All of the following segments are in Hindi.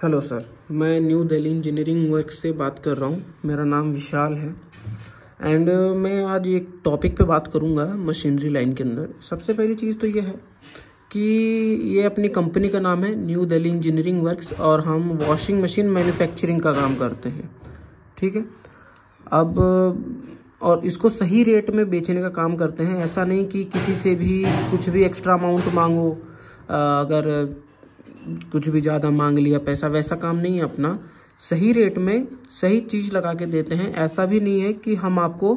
हेलो सर, मैं न्यू दिल्ली इंजीनियरिंग वर्क्स से बात कर रहा हूँ। मेरा नाम विशाल है एंड मैं आज एक टॉपिक पे बात करूँगा मशीनरी लाइन के अंदर। सबसे पहली चीज़ तो ये है कि ये अपनी कंपनी का नाम है न्यू दिल्ली इंजीनियरिंग वर्क्स और हम वॉशिंग मशीन मैन्युफैक्चरिंग का काम करते हैं, ठीक है। अब और इसको सही रेट में बेचने का काम करते हैं। ऐसा नहीं कि किसी से भी कुछ भी एक्स्ट्रा अमाउंट मांगो, अगर कुछ भी ज़्यादा मांग लिया पैसा, वैसा काम नहीं है अपना। सही रेट में सही चीज़ लगा के देते हैं। ऐसा भी नहीं है कि हम आपको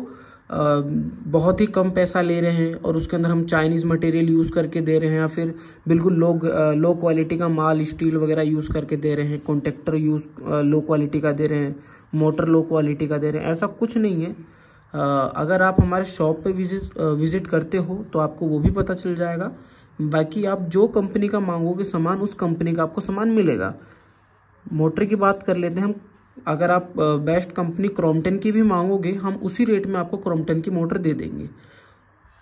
बहुत ही कम पैसा ले रहे हैं और उसके अंदर हम चाइनीज़ मटेरियल यूज़ करके दे रहे हैं, या फिर बिल्कुल लो क्वालिटी का माल स्टील वगैरह यूज़ करके दे रहे हैं, कॉन्ट्रैक्टर लो क्वालिटी का दे रहे हैं, मोटर लो क्वालिटी का दे रहे हैं। ऐसा कुछ नहीं है। अगर आप हमारे शॉप पे विजिट करते हो तो आपको वो भी पता चल जाएगा। बाकी आप जो कंपनी का मांगोगे सामान, उस कंपनी का आपको सामान मिलेगा। मोटर की बात कर लेते हैं हम। अगर आप बेस्ट कंपनी क्रॉम्पटन की भी मांगोगे, हम उसी रेट में आपको क्रॉम्पटन की मोटर दे देंगे।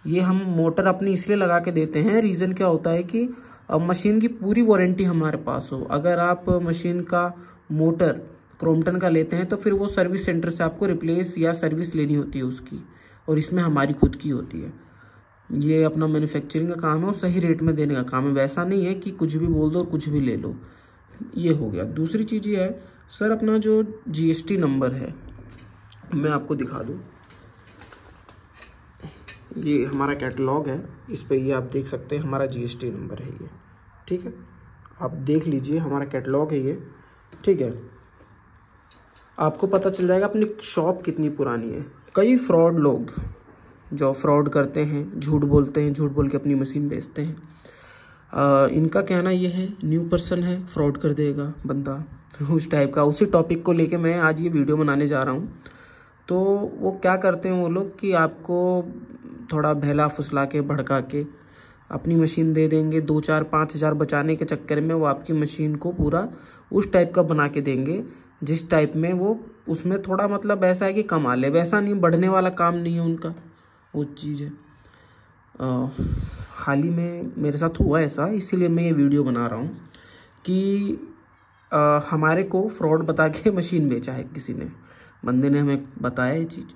ये हम मोटर अपनी इसलिए लगा के देते हैं, रीज़न क्या होता है कि मशीन की पूरी वारंटी हमारे पास हो। अगर आप मशीन का मोटर क्रॉम्पटन का लेते हैं तो फिर वो सर्विस सेंटर से आपको रिप्लेस या सर्विस लेनी होती है उसकी, और इसमें हमारी खुद की होती है। ये अपना मैन्युफैक्चरिंग का काम है और सही रेट में देने का काम है। वैसा नहीं है कि कुछ भी बोल दो और कुछ भी ले लो। ये हो गया। दूसरी चीज़ ये है सर, अपना जो जीएसटी नंबर है मैं आपको दिखा दूँ। ये हमारा कैटलॉग है, इस पे ये आप देख सकते हैं हमारा जीएसटी नंबर है ये, ठीक है। आप देख लीजिए, हमारा कैटलॉग है ये, ठीक है। आपको पता चल जाएगा अपनी शॉप कितनी पुरानी है। कई फ्रॉड लोग जो फ्रॉड करते हैं, झूठ बोलते हैं, झूठ बोल के अपनी मशीन बेचते हैं। इनका कहना ये है न्यू पर्सन है, फ्रॉड कर देगा बंदा, तो उस टाइप का। उसी टॉपिक को लेके मैं आज ये वीडियो बनाने जा रहा हूँ। तो वो क्या करते हैं वो लोग कि आपको थोड़ा बहला फुसला के भड़का के अपनी मशीन दे देंगे। 2-4-5 हज़ार बचाने के चक्कर में वो आपकी मशीन को पूरा उस टाइप का बना के देंगे जिस टाइप में वो, उसमें थोड़ा मतलब ऐसा है कि कमा ले। वैसा नहीं, बढ़ने वाला काम नहीं है उनका, वो चीज़ है। हाल ही में मेरे साथ हुआ ऐसा, इसीलिए मैं ये वीडियो बना रहा हूँ कि हमारे को फ्रॉड बता के मशीन बेचा है किसी ने, बंदे ने हमें बताया ये चीज़,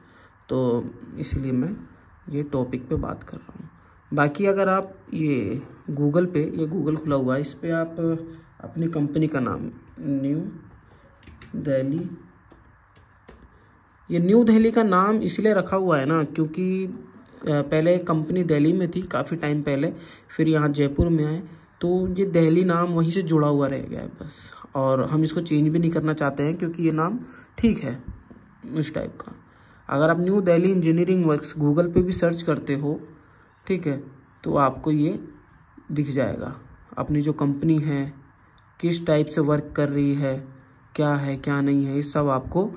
तो इसीलिए मैं ये टॉपिक पे बात कर रहा हूँ। बाकी अगर आप ये गूगल पे, ये गूगल खुला हुआ है, इस पर आप अपनी कंपनी का नाम न्यू दिल्ली, ये न्यू दिल्ली का नाम इसलिए रखा हुआ है ना क्योंकि पहले कंपनी दिल्ली में थी काफ़ी टाइम पहले, फिर यहाँ जयपुर में आए, तो ये दिल्ली नाम वहीं से जुड़ा हुआ रह गया है बस। और हम इसको चेंज भी नहीं करना चाहते हैं क्योंकि ये नाम ठीक है इस टाइप का। अगर आप new Delhi engineering works Google पे भी सर्च करते हो, ठीक है, तो आपको ये दिख जाएगा अपनी जो कंपनी है किस टाइप से वर्क कर रही है, क्या है क्या नहीं है, ये सब आपको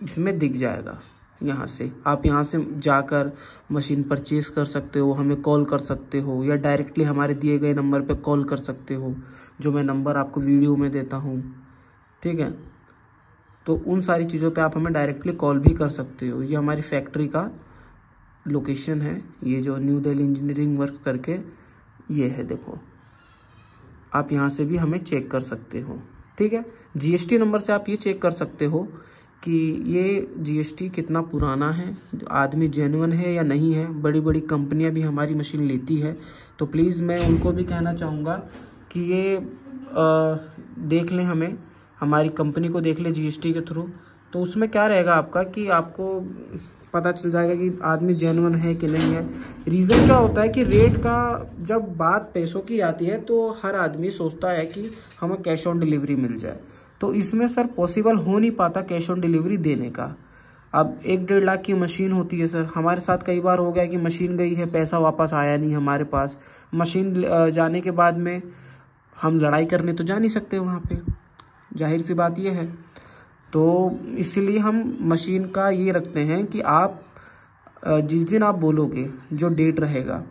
इसमें दिख जाएगा। यहाँ से आप यहाँ से जाकर मशीन परचेज कर सकते हो, हमें कॉल कर सकते हो, या डायरेक्टली हमारे दिए गए नंबर पे कॉल कर सकते हो, जो मैं नंबर आपको वीडियो में देता हूँ, ठीक है। तो उन सारी चीज़ों पे आप हमें डायरेक्टली कॉल भी कर सकते हो। ये हमारी फैक्ट्री का लोकेशन है, ये जो न्यू दिल्ली इंजीनियरिंग वर्क करके ये है, देखो आप यहाँ से भी हमें चेक कर सकते हो, ठीक है। जीएसटी नंबर से आप ये चेक कर सकते हो कि ये जीएसटी कितना पुराना है, आदमी जेन्युइन है या नहीं है। बड़ी बड़ी कंपनियां भी हमारी मशीन लेती है, तो प्लीज़ मैं उनको भी कहना चाहूँगा कि ये देख लें, हमारी कंपनी को देख ले जीएसटी के थ्रू। तो उसमें क्या रहेगा आपका कि आपको पता चल जाएगा कि आदमी जेन्युइन है कि नहीं है। रीज़न क्या होता है कि रेट का जब बात पैसों की आती है तो हर आदमी सोचता है कि हमें कैश ऑन डिलीवरी मिल जाए, तो इसमें सर पॉसिबल हो नहीं पाता कैश ऑन डिलीवरी देने का। अब 1-1.5 लाख की मशीन होती है सर। हमारे साथ कई बार हो गया कि मशीन गई है, पैसा वापस आया नहीं हमारे पास। मशीन जाने के बाद में हम लड़ाई करने तो जा नहीं सकते वहाँ पे, जाहिर सी बात ये है। तो इसीलिए हम मशीन का ये रखते हैं कि आप जिस दिन आप बोलोगे, जो डेट रहेगा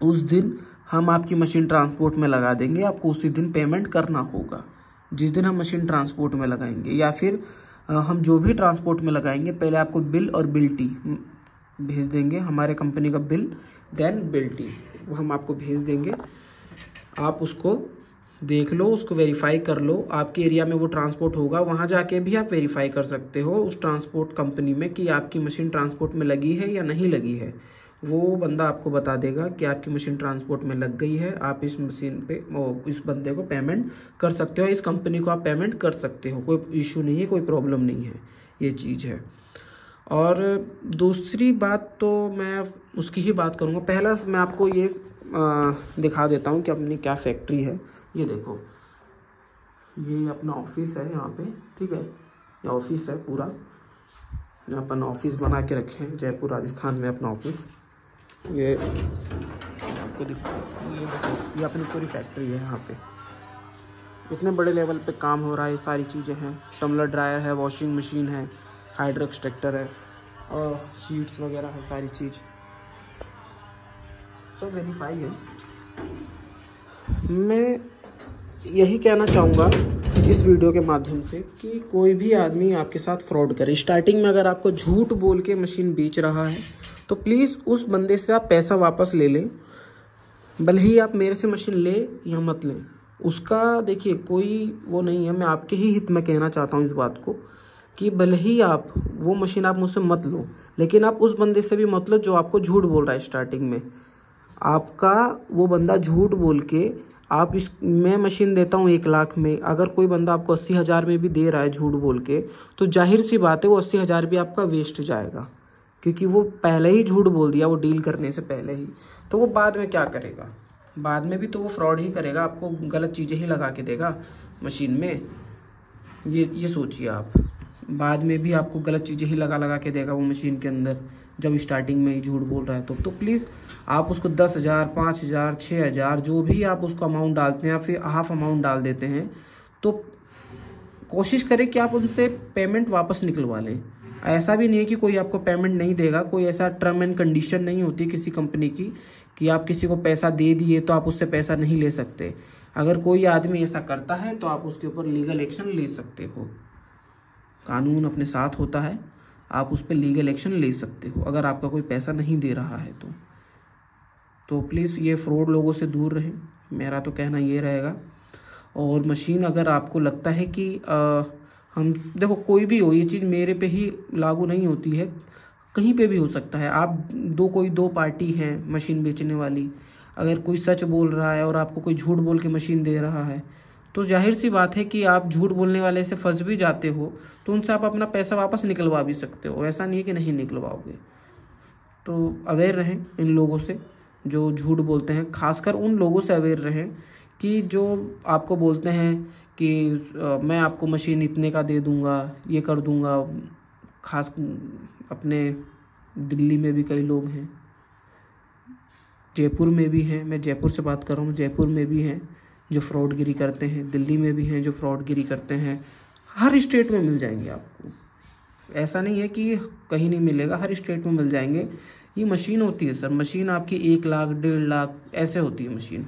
उस दिन हम आपकी मशीन ट्रांसपोर्ट में लगा देंगे। आपको उसी दिन पेमेंट करना होगा जिस दिन हम मशीन ट्रांसपोर्ट में लगाएंगे, या फिर हम जो भी ट्रांसपोर्ट में लगाएंगे पहले आपको बिल और बिल्टी भेज देंगे, हमारे कंपनी का बिल देन बिल्टी वो हम आपको भेज देंगे। आप उसको देख लो, उसको वेरीफाई कर लो। आपके एरिया में वो ट्रांसपोर्ट होगा, वहाँ जाके भी आप वेरीफाई कर सकते हो उस ट्रांसपोर्ट कंपनी में कि आपकी मशीन ट्रांसपोर्ट में लगी है या नहीं लगी है। वो बंदा आपको बता देगा कि आपकी मशीन ट्रांसपोर्ट में लग गई है, आप इस मशीन पे इस बंदे को पेमेंट कर सकते हो, इस कंपनी को आप पेमेंट कर सकते हो। कोई इशू नहीं है, कोई प्रॉब्लम नहीं है, ये चीज़ है। और दूसरी बात तो मैं उसकी ही बात करूँगा। पहला मैं आपको ये दिखा देता हूँ कि अपनी क्या फैक्ट्री है। ये देखो, ये अपना ऑफिस है यहाँ पे, ठीक है। ये ऑफिस है पूरा, अपन ऑफिस बना के रखे हैं जयपुर राजस्थान में अपना ऑफिस। ये आपको ये अपनी पूरी फैक्ट्री है यहाँ पे। इतने बड़े लेवल पे काम हो रहा है, ये सारी चीज़ें हैं। टम्बलर ड्रायर है, वॉशिंग मशीन है, हाइड्रो एक्सट्रैक्टर है और शीट्स वगैरह है, सारी चीज़ सब वेरीफाई है। मैं यही कहना चाहूँगा इस वीडियो के माध्यम से कि कोई भी आदमी आपके साथ फ्रॉड करे। स्टार्टिंग में अगर आपको झूठ बोल के मशीन बेच रहा है तो प्लीज़ उस बंदे से आप पैसा वापस ले लें। भले ही आप मेरे से मशीन ले या मत लें, उसका देखिए कोई वो नहीं है। मैं आपके ही हित में कहना चाहता हूँ इस बात को कि भले ही आप वो मशीन आप मुझसे मत लो, लेकिन आप उस बंदे से भी मत लो जो आपको झूठ बोल रहा है। स्टार्टिंग में आपका वो बंदा झूठ बोल के आप मैं मशीन देता हूँ 1 लाख में, अगर कोई बंदा आपको 80,000 में भी दे रहा है झूठ बोल के, तो जाहिर सी बात है वो 80,000 भी आपका वेस्ट जाएगा, क्योंकि वो पहले ही झूठ बोल दिया, वो डील करने से पहले ही। तो वो बाद में क्या करेगा? बाद में भी तो वो फ्रॉड ही करेगा, आपको गलत चीज़ें ही लगा के देगा मशीन में। ये सोचिए आप, बाद में भी आपको गलत चीज़ें ही लगा के देगा वो मशीन के अंदर, जब स्टार्टिंग में ही झूठ बोल रहा है। तो प्लीज़ आप उसको 10,000, 5,000, 6,000 जो भी आप उसको अमाउंट डालते हैं, या फिर हाफ अमाउंट डाल देते हैं, तो कोशिश करें कि आप उनसे पेमेंट वापस निकलवा लें। ऐसा भी नहीं है कि कोई आपको पेमेंट नहीं देगा, कोई ऐसा टर्म एंड कंडीशन नहीं होती किसी कंपनी की कि आप किसी को पैसा दे दिए तो आप उससे पैसा नहीं ले सकते। अगर कोई आदमी ऐसा करता है तो आप उसके ऊपर लीगल एक्शन ले सकते हो। कानून अपने साथ होता है, आप उस पर लीगल एक्शन ले सकते हो अगर आपका कोई पैसा नहीं दे रहा है तो प्लीज़ ये फ्रॉड लोगों से दूर रहें, मेरा तो कहना ये रहेगा। और मशीन अगर आपको लगता है कि हम देखो, कोई भी हो, ये चीज़ मेरे पे ही लागू नहीं होती है, कहीं पे भी हो सकता है। आप कोई दो पार्टी हैं मशीन बेचने वाली, अगर कोई सच बोल रहा है और आपको कोई झूठ बोल के मशीन दे रहा है, तो जाहिर सी बात है कि आप झूठ बोलने वाले से फंस भी जाते हो, तो उनसे आप अपना पैसा वापस निकलवा भी सकते हो। ऐसा नहीं है कि नहीं निकलवाओगे। तो अवेयर रहें इन लोगों से जो झूठ बोलते हैं, खासकर उन लोगों से अवेयर रहें कि जो आपको बोलते हैं कि मैं आपको मशीन इतने का दे दूंगा, ये कर दूंगा। खास अपने दिल्ली में भी कई लोग हैं, जयपुर में भी हैं, मैं जयपुर से बात कर रहा हूँ, जयपुर में भी हैं जो फ्रॉडगिरी करते हैं, दिल्ली में भी हैं जो फ्रॉडगिरी करते हैं। हर स्टेट में मिल जाएंगे आपको, ऐसा नहीं है कि कहीं नहीं मिलेगा, हर स्टेट में मिल जाएंगे। ये मशीन होती है सर, मशीन आपकी 1 लाख 1.5 लाख ऐसे होती है मशीन।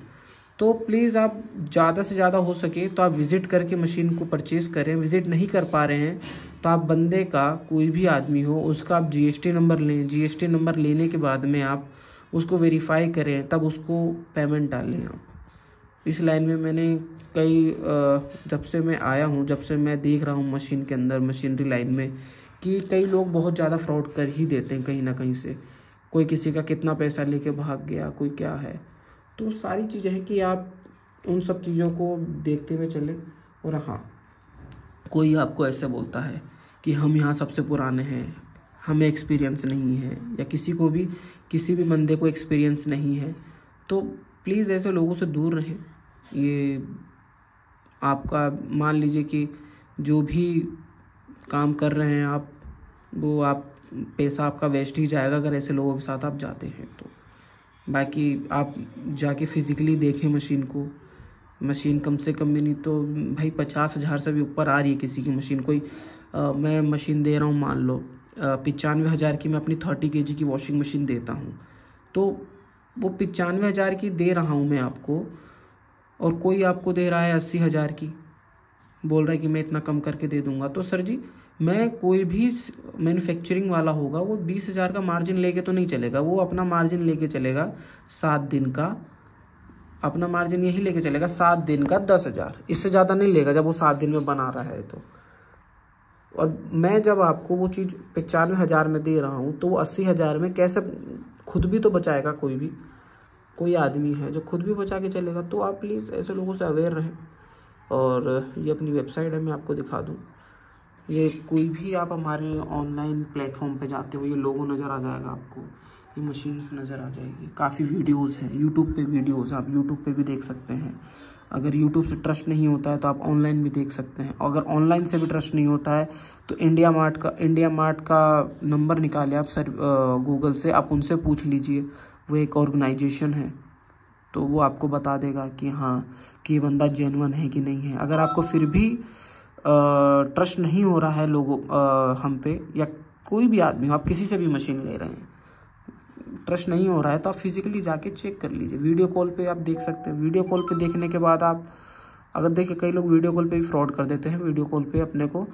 तो प्लीज़ आप ज़्यादा से ज़्यादा हो सके तो आप विज़िट करके मशीन को परचेज़ करें। विज़िट नहीं कर पा रहे हैं तो आप बंदे का, कोई भी आदमी हो, उसका आप GST नंबर लें। GST नंबर लेने के बाद में आप उसको वेरीफाई करें, तब उसको पेमेंट डालें आप। इस लाइन में मैंने कई जब से मैं आया हूँ, जब से मैं देख रहा हूँ मशीन के अंदर, मशीनरी लाइन में, कि कई लोग बहुत ज़्यादा फ्रॉड कर ही देते हैं कहीं ना कहीं से। कोई किसी का कितना पैसा लेके भाग गया, कोई क्या है। तो सारी चीज़ें हैं कि आप उन सब चीज़ों को देखते हुए चलें। और हाँ, कोई आपको ऐसे बोलता है कि हम यहाँ सबसे पुराने हैं, हमें एक्सपीरियंस नहीं है, या किसी भी बंदे को एक्सपीरियंस नहीं है, तो प्लीज़ ऐसे लोगों से दूर रहें। ये आपका मान लीजिए कि जो भी काम कर रहे हैं आप, वो आप पैसा आपका वेस्ट ही जाएगा अगर ऐसे लोगों के साथ आप जाते हैं तो। बाकी आप जाके फिज़िकली देखें मशीन को। मशीन कम से कम भी नहीं तो भाई 50,000 से भी ऊपर आ रही है किसी की मशीन। कोई मैं मशीन दे रहा हूँ, मान लो 95,000 की मैं अपनी 30 kg की वॉशिंग मशीन देता हूँ, तो वो 95,000 की दे रहा हूँ मैं आपको, और कोई आपको दे रहा है 80,000 की, बोल रहा है कि मैं इतना कम करके दे दूंगा। तो सर जी, मैं कोई भी मैन्युफैक्चरिंग वाला होगा वो 20,000 का मार्जिन लेके तो नहीं चलेगा, वो अपना मार्जिन लेके चलेगा 7 दिन का, अपना मार्जिन यही लेके चलेगा 7 दिन का 10,000, इससे ज़्यादा नहीं लेगा जब वो 7 दिन में बना रहा है तो। और मैं जब आपको वो चीज़ 95,000 में दे रहा हूँ तो वो 80,000 में कैसे, खुद भी तो बचाएगा कोई आदमी है जो खुद भी बचा के चलेगा। तो आप प्लीज़ ऐसे लोगों से अवेयर रहें। और ये अपनी वेबसाइट है, मैं आपको दिखा दूँ। ये कोई भी आप हमारे ऑनलाइन प्लेटफॉर्म पे जाते हो ये लोगो नज़र आ जाएगा आपको, ये मशीन्स नज़र आ जाएगी। काफ़ी वीडियोस हैं यूट्यूब पे, वीडियोस आप यूट्यूब पे भी देख सकते हैं। अगर यूट्यूब से ट्रस्ट नहीं होता है तो आप ऑनलाइन भी देख सकते हैं। अगर ऑनलाइन से भी ट्रस्ट नहीं होता है तो इंडिया मार्ट का नंबर निकाले आप सर गूगल से, आप उनसे पूछ लीजिए। वो एक ऑर्गेनाइजेशन है तो वो आपको बता देगा कि हाँ कि ये बंदा जेन्युइन है कि नहीं है। अगर आपको फिर भी ट्रस्ट नहीं हो रहा है लोगों हम पे, या कोई भी आदमी हो, आप किसी से भी मशीन ले रहे हैं, ट्रस्ट नहीं हो रहा है तो आप फिजिकली जाके चेक कर लीजिए। वीडियो कॉल पे आप देख सकते हैं। वीडियो कॉल पे देखने के बाद आप अगर देखिए, कई लोग वीडियो कॉल पे भी फ्रॉड कर देते हैं। वीडियो कॉल पे अपने को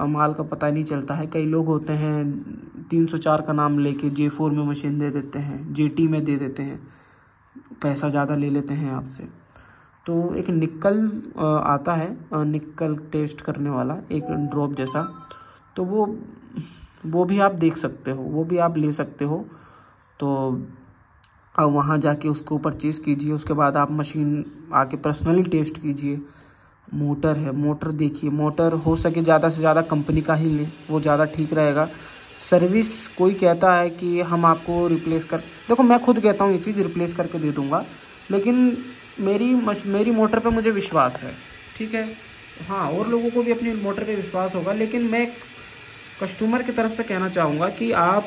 माल का पता नहीं चलता है। कई लोग होते हैं 304 का नाम लेके J4 में मशीन दे देते हैं, JT में दे देते हैं, पैसा ज़्यादा ले लेते हैं आपसे। तो एक निक्कल आता है, निक्कल टेस्ट करने वाला एक ड्रॉप जैसा, तो वो भी आप देख सकते हो, वो भी आप ले सकते हो। तो आप वहाँ जाके उसको परचेज़ कीजिए। उसके बाद आप मशीन आके पर्सनली टेस्ट कीजिए। मोटर है, मोटर देखिए, मोटर हो सके ज़्यादा से ज़्यादा कंपनी का ही लें, वो ज़्यादा ठीक रहेगा। सर्विस कोई कहता है कि हम आपको रिप्लेस कर, देखो मैं खुद कहता हूँ ये चीज़ रिप्लेस करके दे दूँगा, लेकिन मेरी मोटर पे मुझे विश्वास है, ठीक है। हाँ, और लोगों को भी अपनी मोटर पे विश्वास होगा, लेकिन मैं कस्टमर की तरफ से कहना चाहूँगा कि आप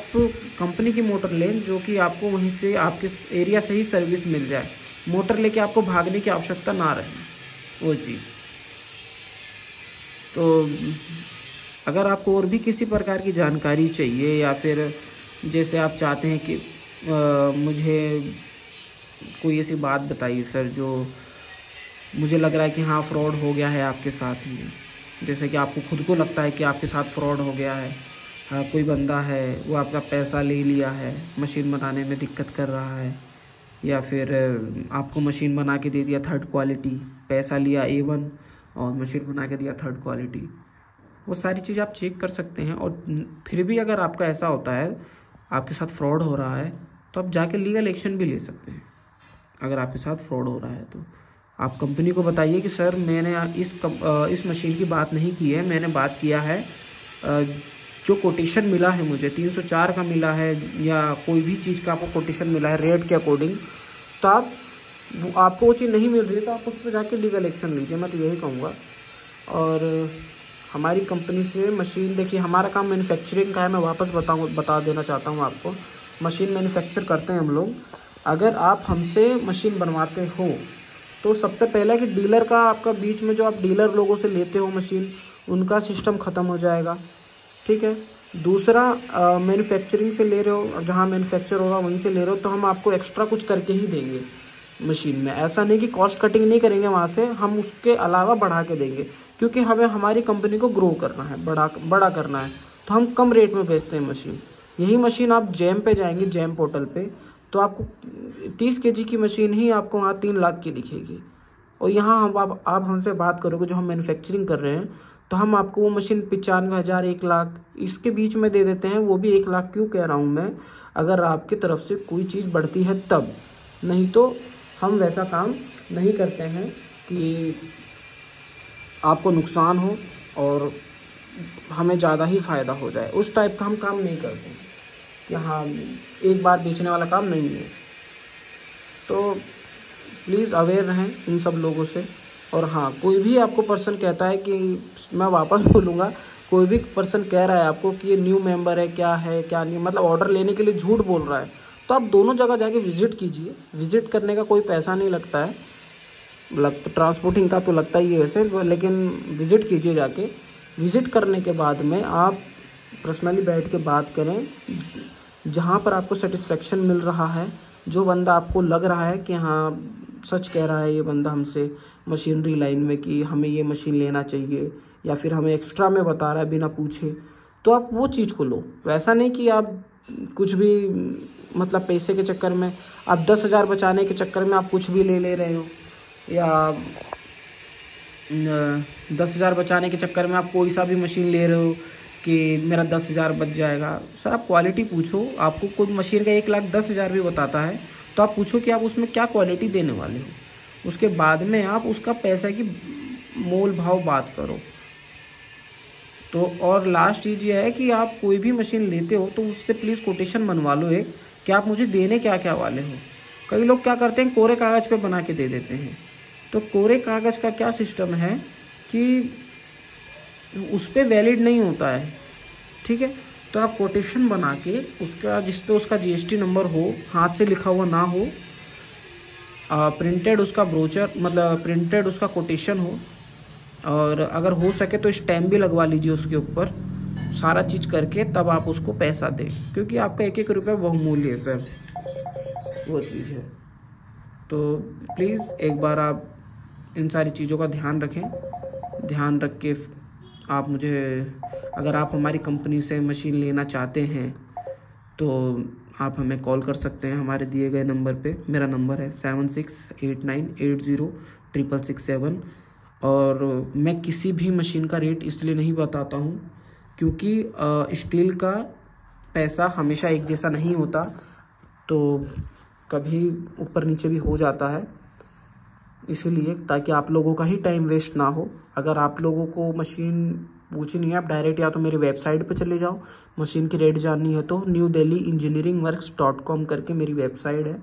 कंपनी की मोटर लें जो कि आपको वहीं से आपके एरिया से ही सर्विस मिल जाए। मोटर लेके आपको भागने की आवश्यकता ना रहे वो चीज़। तो अगर आपको और भी किसी प्रकार की जानकारी चाहिए, या फिर जैसे आप चाहते हैं कि मुझे कोई ऐसी बात बताइए सर जो मुझे लग रहा है कि हाँ फ्रॉड हो गया है आपके साथ में, जैसे कि आपको खुद को लगता है कि आपके साथ फ्रॉड हो गया है, कोई बंदा है वो आपका पैसा ले लिया है, मशीन बनाने में दिक्कत कर रहा है, या फिर आपको मशीन बना के दे दिया 3rd क्वालिटी, पैसा लिया A1 और मशीन बना के दिया 3rd क्वालिटी। वो सारी चीज़ आप चेक कर सकते हैं। और फिर भी अगर आपका ऐसा होता है, आपके साथ फ्रॉड हो रहा है, तो आप जाके लीगल एक्शन भी ले सकते हैं। अगर आपके साथ फ्रॉड हो रहा है तो आप कंपनी को बताइए कि सर मैंने इस मशीन की बात नहीं की है, मैंने बात किया है जो कोटेशन मिला है मुझे 304 का मिला है, या कोई भी चीज़ का आपको कोटेशन मिला है रेट के अकॉर्डिंग, तो आपको वो चीज़ नहीं मिल रही है तो आप उस पर जाके लीगल एक्शन लीजिए, मैं तो यही कहूँगा। और हमारी कंपनी से मशीन, देखिए हमारा काम मैन्युफैक्चरिंग का है, मैं वापस बता देना चाहता हूँ आपको। मशीन मैन्युफैक्चर करते हैं हम लोग। अगर आप हमसे मशीन बनवाते हो तो सबसे पहले कि डीलर का आपका बीच में जो आप डीलर लोगों से लेते हो मशीन, उनका सिस्टम ख़त्म हो जाएगा, ठीक है। दूसरा, मैन्युफैक्चरिंग से ले रहे हो, जहाँ मैन्युफैक्चर होगा वहीं से ले रहे हो, तो हम आपको एक्स्ट्रा कुछ करके ही देंगे मशीन में। ऐसा नहीं कि कॉस्ट कटिंग नहीं करेंगे वहाँ से, हम उसके अलावा बढ़ा के देंगे, क्योंकि हमें हमारी कंपनी को ग्रो करना है, बड़ा करना है, तो हम कम रेट में बेचते हैं मशीन। यही मशीन आप जैम पे जाएंगे, जैम पोर्टल पे, तो आपको 30 kg की मशीन ही आपको वहाँ 3 लाख की दिखेगी। और यहाँ आप हमसे बात करोगे जो हम मैन्युफैक्चरिंग कर रहे हैं, तो हम आपको वो मशीन 95,000, 1 लाख इसके बीच में दे देते हैं। वो भी 1 लाख क्यों कह रहा हूँ मैं, अगर आपकी तरफ से कोई चीज़ बढ़ती है तब, नहीं तो हम वैसा काम नहीं करते हैं कि आपको नुकसान हो और हमें ज़्यादा ही फ़ायदा हो जाए। उस टाइप का हम काम नहीं करते हैं कि हाँ एक बार बेचने वाला काम नहीं है। तो प्लीज़ अवेयर रहें इन सब लोगों से। और हाँ, कोई भी आपको पर्सन कहता है कि, मैं वापस बोलूँगा, कोई भी पर्सन कह रहा है आपको कि ये न्यू मेंबर है, क्या है क्या नहीं, मतलब ऑर्डर लेने के लिए झूठ बोल रहा है, तो आप दोनों जगह जाके विज़िट कीजिए। विज़िट करने का कोई पैसा नहीं लगता है, ट्रांसपोर्टिंग का तो लगता ही है वैसे, लेकिन विज़िट कीजिए। जाके विज़िट करने के बाद में आप पर्सनली बैठ के बात करें, जहाँ पर आपको सेटिस्फेक्शन मिल रहा है, जो बंदा आपको लग रहा है कि हाँ सच कह रहा है ये बंदा हमसे मशीनरी लाइन में कि हमें ये मशीन लेना चाहिए, या फिर हमें एक्स्ट्रा में बता रहा है बिना पूछे, तो आप वो चीज़ को लो। वैसा नहीं कि आप कुछ भी मतलब पैसे के चक्कर में आप 10,000 बचाने के चक्कर में आप कुछ भी ले रहे हो, या 10,000 बचाने के चक्कर में आप कोई सा भी मशीन ले रहे हो कि मेरा 10,000 बच जाएगा। सर आप क्वालिटी पूछो, आपको कोई मशीन का 1,10,000 भी बताता है तो आप पूछो कि आप उसमें क्या क्वालिटी देने वाले हो, उसके बाद में आप उसका पैसा की मोल भाव बात करो। तो और लास्ट चीज़ ये है कि आप कोई भी मशीन लेते हो तो उससे प्लीज़ कोटेशन बनवा लो एक, कि आप मुझे देने क्या क्या वाले हो। कई लोग क्या करते हैं, कोरे कागज़ पे बना के दे देते हैं। तो कोरे कागज़ का क्या सिस्टम है कि उस पर वैलिड नहीं होता है, ठीक है। तो आप कोटेशन बना के उसका, जिस पे उसका GST नंबर हो, हाथ से लिखा हुआ ना हो, प्रिंटेड उसका ब्रोचर मतलब प्रिंटेड उसका कोटेशन हो, और अगर हो सके तो स्टैम्प भी लगवा लीजिए उसके ऊपर, सारा चीज़ करके तब आप उसको पैसा दें, क्योंकि आपका 1-1 रुपया बहुमूल्य है सर, वो चीज़ है। तो प्लीज़ एक बार आप इन सारी चीज़ों का ध्यान रखें, ध्यान रख के आप मुझे, अगर आप हमारी कंपनी से मशीन लेना चाहते हैं तो आप हमें कॉल कर सकते हैं हमारे दिए गए नंबर पे। मेरा नंबर है 7689806667। और मैं किसी भी मशीन का रेट इसलिए नहीं बताता हूँ क्योंकि स्टील का पैसा हमेशा एक जैसा नहीं होता, तो कभी ऊपर नीचे भी हो जाता है, इसीलिए ताकि आप लोगों का ही टाइम वेस्ट ना हो। अगर आप लोगों को मशीन पूछनी है, आप डायरेक्ट या तो मेरी वेबसाइट पे चले जाओ, मशीन की रेट जाननी है तो newdelhiengineeringworks.com करके मेरी वेबसाइट है,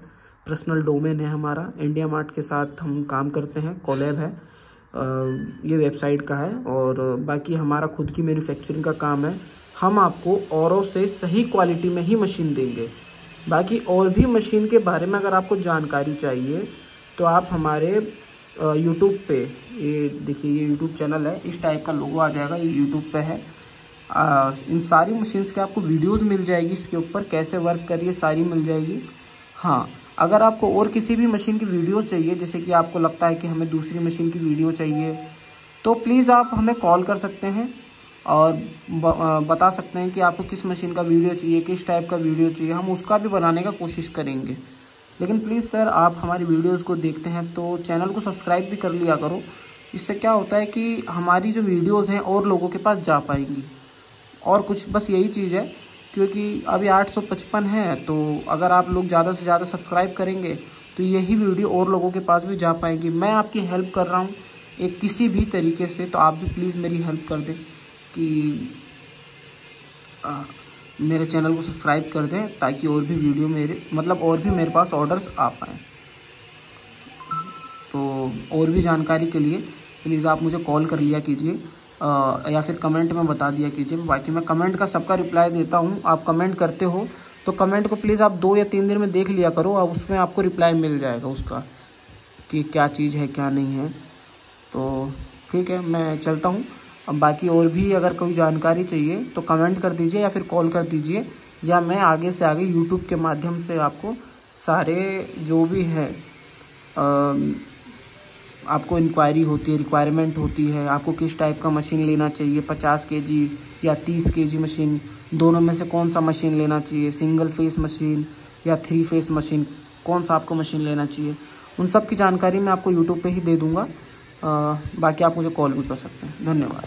पर्सनल डोमेन है हमारा, इंडिया मार्ट के साथ हम काम करते हैं, कोलैब है, ये वेबसाइट का है। और बाकी हमारा खुद की मैन्युफैक्चरिंग का काम है, हम आपको औरों से सही क्वालिटी में ही मशीन देंगे। बाकी और भी मशीन के बारे में अगर आपको जानकारी चाहिए तो आप हमारे यूट्यूब पे, ये देखिए ये यूट्यूब चैनल है, इस टाइप का लोगो आ जाएगा, ये यूट्यूब पे है। इन सारी मशीन्स के आपको वीडियोस मिल जाएगी, इसके ऊपर कैसे वर्क कर रही है सारी मिल जाएगी। हाँ, अगर आपको और किसी भी मशीन की वीडियो चाहिए, जैसे कि आपको लगता है कि हमें दूसरी मशीन की वीडियो चाहिए, तो प्लीज़ आप हमें कॉल कर सकते हैं और बता सकते हैं कि आपको किस मशीन का वीडियो चाहिए, किस टाइप का वीडियो चाहिए, हम उसका भी बनाने का कोशिश करेंगे। लेकिन प्लीज़ सर, आप हमारी वीडियोस को देखते हैं तो चैनल को सब्सक्राइब भी कर लिया करो। इससे क्या होता है कि हमारी जो वीडियोस हैं और लोगों के पास जा पाएंगी, और कुछ बस यही चीज़ है, क्योंकि अभी 855 है, तो अगर आप लोग ज़्यादा से ज़्यादा सब्सक्राइब करेंगे तो यही वीडियो और लोगों के पास भी जा पाएंगी। मैं आपकी हेल्प कर रहा हूँ एक किसी भी तरीके से, तो आप भी प्लीज़ मेरी हेल्प कर दें कि मेरे चैनल को सब्सक्राइब कर दें, ताकि और भी वीडियो और भी मेरे पास ऑर्डर्स आ पाएँ। तो और भी जानकारी के लिए प्लीज़ आप मुझे कॉल कर लिया कीजिए, या फिर कमेंट में बता दिया कीजिए। बाकी मैं कमेंट का सबका रिप्लाई देता हूँ, आप कमेंट करते हो तो कमेंट को प्लीज़ आप 2 या 3 दिन में देख लिया करो, और उसमें आपको रिप्लाई मिल जाएगा उसका कि क्या चीज़ है क्या नहीं है। तो ठीक है, मैं चलता हूँ। अब बाकी और भी अगर कोई जानकारी चाहिए तो कमेंट कर दीजिए या फिर कॉल कर दीजिए, या मैं आगे से आगे यूट्यूब के माध्यम से आपको सारे जो भी है आपको इंक्वायरी होती है, रिक्वायरमेंट होती है, आपको किस टाइप का मशीन लेना चाहिए, 50 kg या 30 kg मशीन, दोनों में से कौन सा मशीन लेना चाहिए, सिंगल फेस मशीन या 3 फेस मशीन, कौन सा आपको मशीन लेना चाहिए, उन सब की जानकारी मैं आपको यूट्यूब पे ही दे दूँगा। बाकी आप मुझे कॉल भी कर सकते हैं। धन्यवाद।